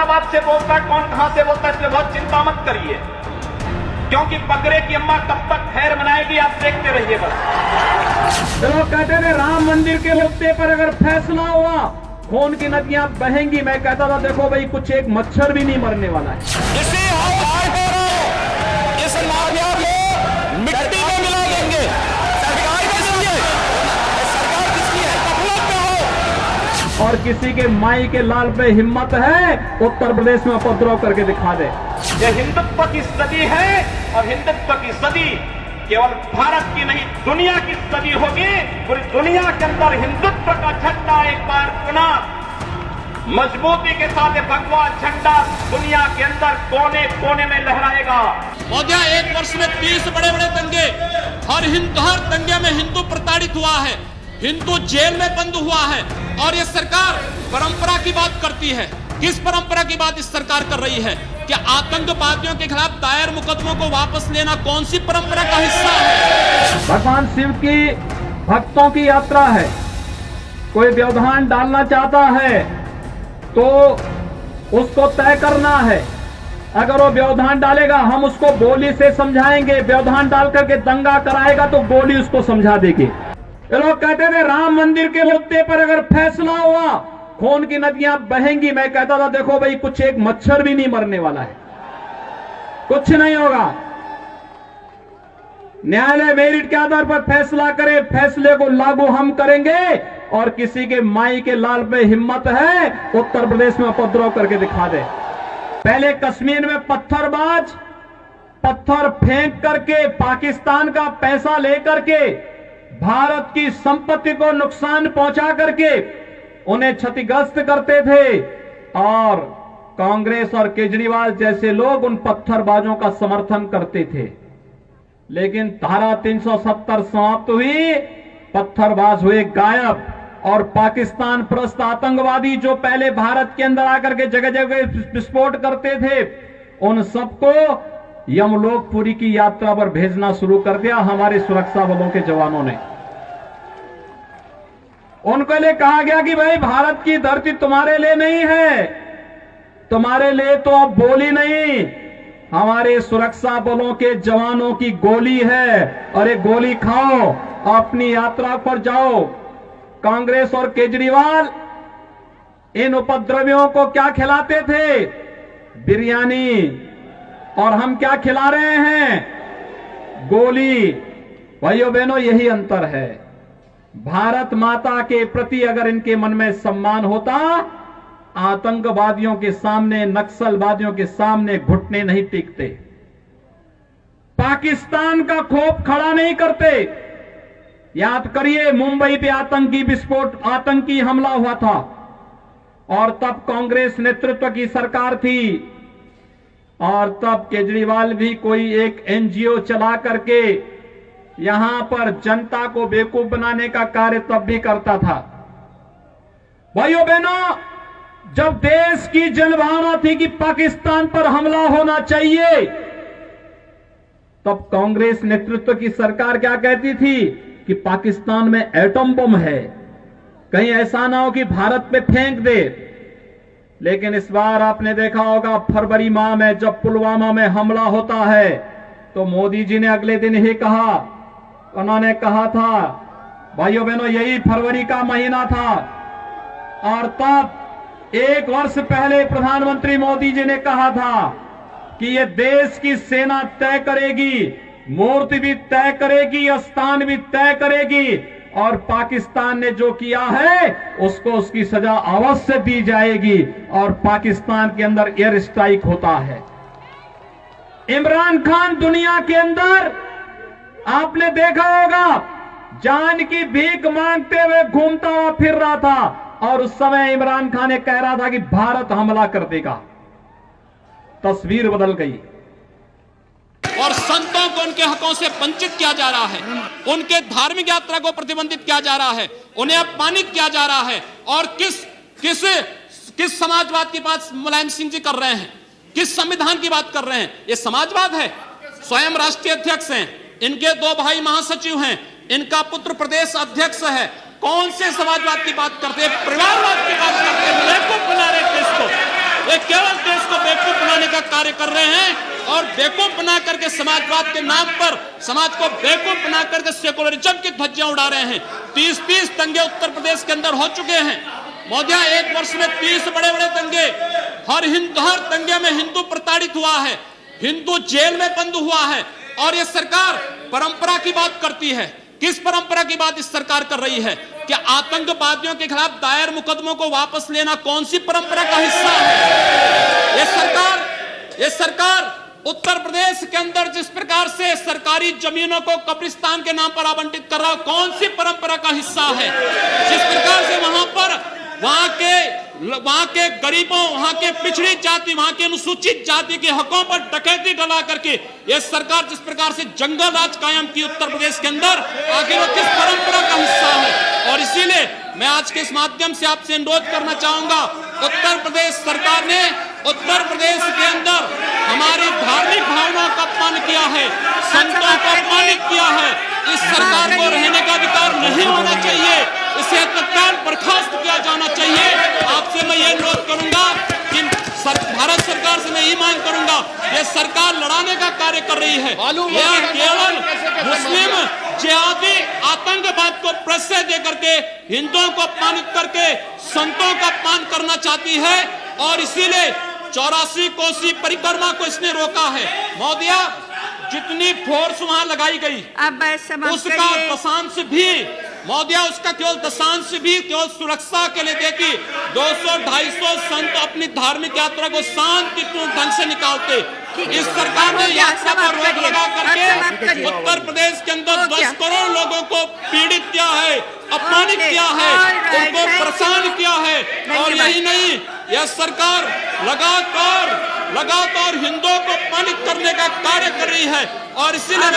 हैदराबाद से बोलता है, कौन कहां से बोलता है, इसलिए बहुत चिंता मत करिए, क्योंकि बकरे की अम्मा कब तक खैर मनाएगी आप देखते रहिए बस। चलो कहते थे राम मंदिर के मुद्दे पर अगर फैसला हुआ खून की नदियां बहेंगी। मैं कहता था देखो भाई कुछ एक मच्छर भी नहीं मरने वाला है। इसी इस माफिया को मिट्टी में मिला देंगे। सरकार किसकी है? सरकार किसकी है? गफलत में हो। और किसी के माई के लाल पे हिम्मत है उत्तर प्रदेश में उपद्रव करके दिखा दे। यह हिंदुत्व की सदी है और हिंदुत्व की सदी केवल भारत की नहीं दुनिया की सदी होगी। पूरी दुनिया के अंदर हिंदुत्व का झंडा एक बार पुनः मजबूती के साथ भगवा झंडा दुनिया के अंदर कोने कोने में लहराएगा। महोदया, एक वर्ष में 30 बड़े बड़े दंगे, हर दंगे में हिंदू प्रताड़ित हुआ है, हिंदू जेल में बंद हुआ है, और ये सरकार परंपरा की बात करती है। किस परंपरा की बात इस सरकार कर रही है? क्या आतंकवादियों के खिलाफ दायर मुकदमों को वापस लेना कौन सी परंपरा का हिस्सा है? भगवान शिव की भक्तों की यात्रा है। कोई व्यवधान डालना चाहता है तो उसको तय करना है। अगर वो व्यवधान डालेगा हम उसको गोली से समझाएंगे, व्यवधान डाल करके दंगा कराएगा तो गोली उसको समझा देगी। ये लोग कहते थे राम मंदिर के मुद्दे पर अगर फैसला हुआ खून की नदियां बहेंगी। मैं कहता था देखो भाई कुछ एक मच्छर भी नहीं मरने वाला है, कुछ नहीं होगा। न्यायालय मेरिट के आधार पर फैसला करे, फैसले को लागू हम करेंगे, और किसी के माई के लाल पे हिम्मत है उत्तर प्रदेश में उपद्रव करके दिखा दे। पहले कश्मीर में पत्थरबाज पत्थर फेंक करके पाकिस्तान का पैसा लेकर के भारत की संपत्ति को नुकसान पहुंचा करके उन्हें क्षतिग्रस्त करते थे, और कांग्रेस और केजरीवाल जैसे लोग उन पत्थरबाजों का समर्थन करते थे। लेकिन धारा 370 समाप्त हुई, पत्थरबाज हुए गायब, और पाकिस्तान प्रस्त आतंकवादी जो पहले भारत के अंदर आकर के जगह जगह विस्फोट करते थे उन सबको यमलोकपुरी की यात्रा पर भेजना शुरू कर दिया हमारे सुरक्षा बलों के जवानों ने। उनको लिए कहा गया कि भाई भारत की धरती तुम्हारे लिए नहीं है, तुम्हारे लिए तो अब बोली नहीं, हमारे सुरक्षा बलों के जवानों की गोली है, और एक गोली खाओ अपनी यात्रा पर जाओ। कांग्रेस और केजरीवाल इन उपद्रवियों को क्या खिलाते थे? बिरयानी। और हम क्या खिला रहे हैं? गोली। भाइयों बहनों यही अंतर है। भारत माता के प्रति अगर इनके मन में सम्मान होता, आतंकवादियों के सामने, नक्सलवादियों के सामने घुटने नहीं टेकते, पाकिस्तान का खौफ खड़ा नहीं करते। याद करिए मुंबई पे आतंकी विस्फोट, आतंकी हमला हुआ था, और तब कांग्रेस नेतृत्व की सरकार थी, और तब केजरीवाल भी कोई एक एनजीओ चला करके यहां पर जनता को बेवकूफ बनाने का कार्य तब भी करता था। भाइयों बहनों, जब देश की जनभावना थी कि पाकिस्तान पर हमला होना चाहिए, तब कांग्रेस नेतृत्व की सरकार क्या कहती थी कि पाकिस्तान में एटम बम है, कहीं ऐसा ना हो कि भारत पे फेंक दे। लेकिन इस बार आपने देखा होगा फरवरी माह में जब पुलवामा में हमला होता है तो मोदी जी ने अगले दिन ही कहा, उन्होंने कहा था भाइयों बहनों यही फरवरी का महीना था, और तब एक वर्ष पहले प्रधानमंत्री मोदी जी ने कहा था कि यह देश की सेना तय करेगी, मूर्ति भी तय करेगी, स्थान भी तय करेगी, और पाकिस्तान ने जो किया है उसको उसकी सजा अवश्य दी जाएगी, और पाकिस्तान के अंदर एयर स्ट्राइक होता है। इमरान खान दुनिया के अंदर आपने देखा होगा जान की भीख मांगते हुए घूमता हुआ फिर रहा था, और उस समय इमरान खान ने कह रहा था कि भारत हमला कर देगा। तस्वीर बदल गई, और संतों को उनके हकों से वंचित किया जा रहा है, उनके धार्मिक यात्रा को प्रतिबंधित किया जा रहा है, उन्हें अपमानित किया जा रहा है। और किस समाजवाद की बात मुलायम सिंह जी कर रहे हैं? किस संविधान की बात कर रहे हैं? ये समाजवाद है? स्वयं राष्ट्रीय अध्यक्ष हैं, इनके 2 भाई महासचिव हैं, इनका पुत्र प्रदेश अध्यक्ष है। कौन से समाजवाद की बात करते हैं? परिवारवाद की बात करते हैं। बेवकूफ बना रहे किसको? ये केवल देश को बेवकूफ बनाने का कार्य कर रहे हैं और बेवकूफ बना करके समाजवाद के नाम पर समाज को बेवकूफ बना करके सेकुलरिज्म की धज्जियां उड़ा रहे हैं। 30 दंगे उत्तर प्रदेश के अंदर हो चुके हैं। मोदी एक वर्ष में 30 बड़े बड़े दंगे, हर दंगे में हिंदू प्रताड़ित हुआ है, हिंदू जेल में बंद हुआ है। और ये सरकार परंपरा की बात करती है। किस परंपरा की बात इस सरकार कर रही है? कि आतंकवादियों के खिलाफ दायर मुकदमों को वापस लेना कौन सी परंपरा का हिस्सा है? ये सरकार उत्तर प्रदेश के अंदर जिस प्रकार से सरकारी जमीनों को कब्रिस्तान के नाम पर आवंटित कर रहा है, कौन सी परंपरा का हिस्सा है? जिस प्रकार से वहां के गरीबों, वहां के पिछड़ी जाति, वहां के अनुसूचित जाति के हकों पर डकैती डला करके यह सरकार जिस प्रकार से जंगल राज कायम की उत्तर प्रदेश के अंदर, आखिर वो किस परंपरा का हिस्सा है? और इसीलिए मैं आज के इस माध्यम से आपसे अनुरोध करना चाहूंगा, उत्तर प्रदेश सरकार ने उत्तर प्रदेश के अंदर हमारी धार्मिक भावनाओं का अपमान किया है, संतों को अपमानित किया है। इस सरकार को रहने का अधिकार नहीं होना चाहिए, इसे तत्काल बर्खास्त किया जाना चाहिए। आपसे मैं ये अनुरोध करूंगा कि भारत सरकार से मैं ये मांग करूंगा, ये सरकार लड़ाने का कार्य कर रही है, यह केवल मुस्लिम जिहादी आतंकवाद को प्रश्रय दे करके हिंदुओं को अपमानित करके संतों का अपमान करना चाहती है। और इसीलिए 84 कोसी परिक्रमा को इसने रोका है। मोदिया, जितनी फोर्स वहां लगाई गई उसका दशांश भी मोदिया उसका केवल दशांश भी केवल सुरक्षा के लिए देखी। 200-250 संत अपनी धार्मिक यात्रा को शांतिपूर्ण ढंग से निकालते। इस सरकार ने यात्रा पर रोक लगा करके उत्तर प्रदेश के अंदर 10 करोड़ लोगों को पीड़ित किया है, अपमानित किया है, उनको परेशान किया है। और यही नहीं, यह सरकार लगातार हिंदुओं को अपमानित करने का कार्य कर रही है। और इसीलिए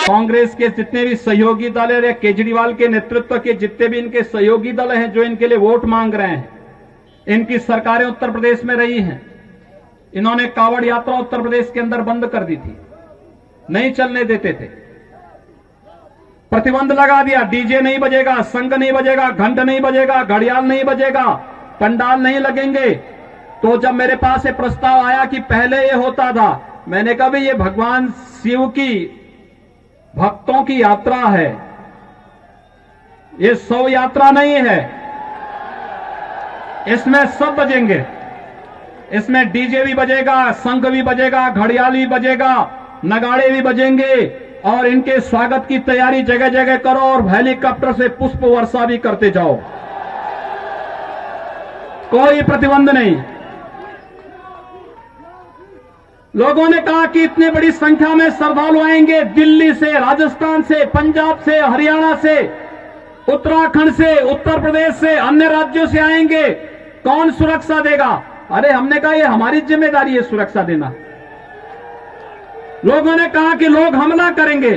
कांग्रेस के जितने भी सहयोगी दल है, केजरीवाल के नेतृत्व के जितने भी इनके सहयोगी दल हैं जो इनके लिए वोट मांग रहे हैं, इनकी सरकारें उत्तर प्रदेश में रही हैं। इन्होंने कावड़ यात्रा उत्तर प्रदेश के अंदर बंद कर दी थी, नहीं चलने देते थे, प्रतिबंध लगा दिया। डीजे नहीं बजेगा, संग नहीं बजेगा, घंट नहीं बजेगा, घड़ियाल नहीं बजेगा, पंडाल नहीं लगेंगे। तो जब मेरे पास ये प्रस्ताव आया कि पहले ये होता था, मैंने कहा भाई ये भगवान शिव की भक्तों की यात्रा है, ये शव यात्रा नहीं है। इसमें सब बजेंगे, इसमें डीजे भी बजेगा, शंख भी बजेगा, घड़ियाल भी बजेगा, नगाड़े भी बजेंगे। और इनके स्वागत की तैयारी जगह जगह करो और हेलीकॉप्टर से पुष्प वर्षा भी करते जाओ, कोई प्रतिबंध नहीं। लोगों ने कहा कि इतनी बड़ी संख्या में श्रद्धालु आएंगे, दिल्ली से, राजस्थान से, पंजाब से, हरियाणा से, उत्तराखंड से, उत्तर प्रदेश से, अन्य राज्यों से आएंगे, कौन सुरक्षा देगा? अरे हमने कहा ये हमारी जिम्मेदारी है सुरक्षा देना। लोगों ने कहा कि लोग हमला करेंगे,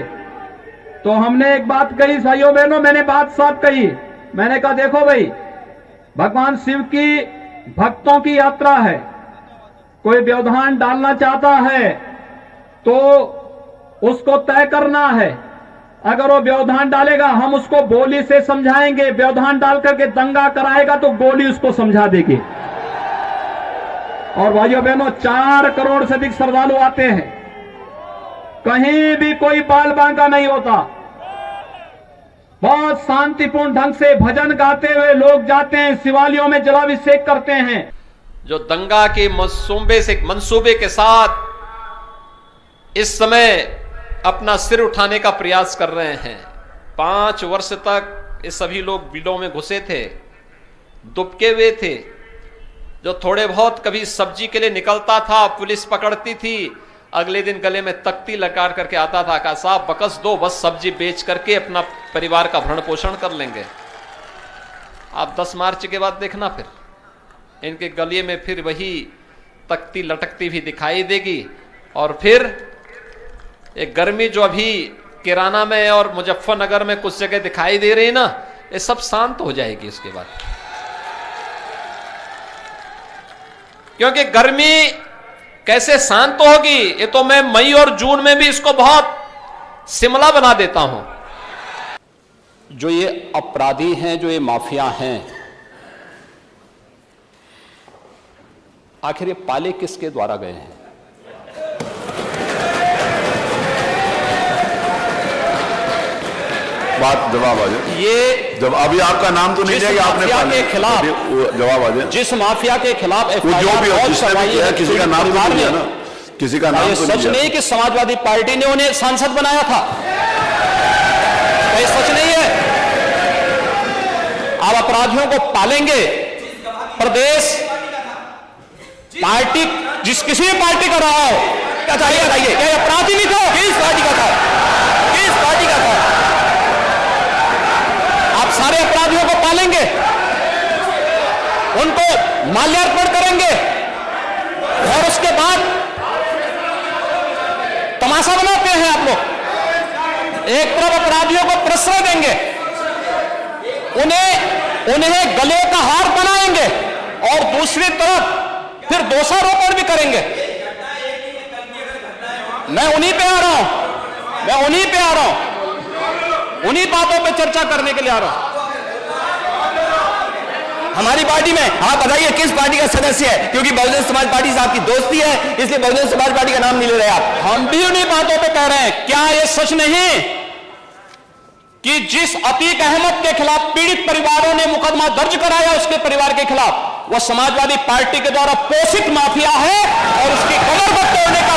तो हमने एक बात कही, भाइयों बहनों, मैंने बात साफ कही। मैंने कहा देखो भाई, भगवान शिव की भक्तों की यात्रा है, कोई व्यवधान डालना चाहता है तो उसको तय करना है। अगर वो व्यवधान डालेगा हम उसको गोली से समझाएंगे, व्यवधान डाल करके दंगा कराएगा तो गोली उसको समझा देगी। और भाइयों बहनों, 4 करोड़ से अधिक श्रद्धालु आते हैं, कहीं भी कोई बाल बांका नहीं होता, बहुत शांतिपूर्ण ढंग से भजन गाते हुए लोग जाते हैं, शिवालयों में जलाभिषेक करते हैं। जो दंगा के मंसूबे के साथ इस समय अपना सिर उठाने का प्रयास कर रहे हैं। 5 वर्ष तक ये सभी लोग बिलों में घुसे थे, दुबके हुए थे। जो थोड़े बहुत कभी सब्जी के लिए निकलता था, पुलिस पकड़ती थी, अगले दिन गले में तख्ती लगा करके आता था, कहा साहब बकस दो, बस सब्जी बेच करके अपना परिवार का भरण पोषण कर लेंगे। आप 10 मार्च के बाद देखना, फिर इनके गले में फिर वही तख्ती लटकती भी दिखाई देगी। और फिर एक गर्मी जो अभी किराना में और मुजफ्फरनगर में कुछ जगह दिखाई दे रही है ना, ये सब शांत हो जाएगी इसके बाद। क्योंकि गर्मी कैसे शांत होगी, ये तो मैं मई और जून में भी इसको बहुत शिमला बना देता हूं। जो ये अपराधी हैं, जो ये माफिया हैं, आखिर ये पाले किसके द्वारा गए हैं? बात जवाब आ जाए। ये जब अभी आपका नाम तो नहीं जिस लिया कि आपने माफिया के खिलाफ जवाब आ जाए। जिस माफिया के खिलाफ वो जो भी हो, जिसने भी किया, किसी का नाम तो नहीं लिया ना, किसी का नाम ये तो सच नहीं कि समाजवादी पार्टी ने उन्हें सांसद बनाया था, ये सच नहीं है। आप अपराधियों को पालेंगे, प्रदेश पार्टी जिस किसी भी पार्टी का रहा हो, क्या चाहिए बताइए, क्या अपराधी नहीं था? किस पार्टी का था? किस पार्टी का था? आप सारे अपराधियों को पालेंगे, उनको माल्यार्पण करेंगे और उसके बाद तमाशा बनाते हैं आप लोग। एक तरफ अपराधियों को प्रश्रय देंगे, उन्हें गले का हार बनाएंगे और दूसरी तरफ फिर दोषारोपण भी करेंगे। मैं उन्हीं पे आ रहा हूं, उन्हीं बातों पे चर्चा करने के लिए आ रहा हूं। हमारी पार्टी में आप बताइए किस पार्टी का सदस्य है? क्योंकि बहुजन समाज पार्टी से आपकी दोस्ती है, इसलिए बहुजन समाज पार्टी का नाम नहीं ले रहे आप। हम भी उन्हीं बातों पे कह रहे हैं। क्या यह सच नहीं कि जिस अतीक अहमद के खिलाफ पीड़ित परिवारों ने मुकदमा दर्ज कराया, उसके परिवार के खिलाफ, वह समाजवादी पार्टी के द्वारा पोषित माफिया है और उसकी कमर को तोड़ने का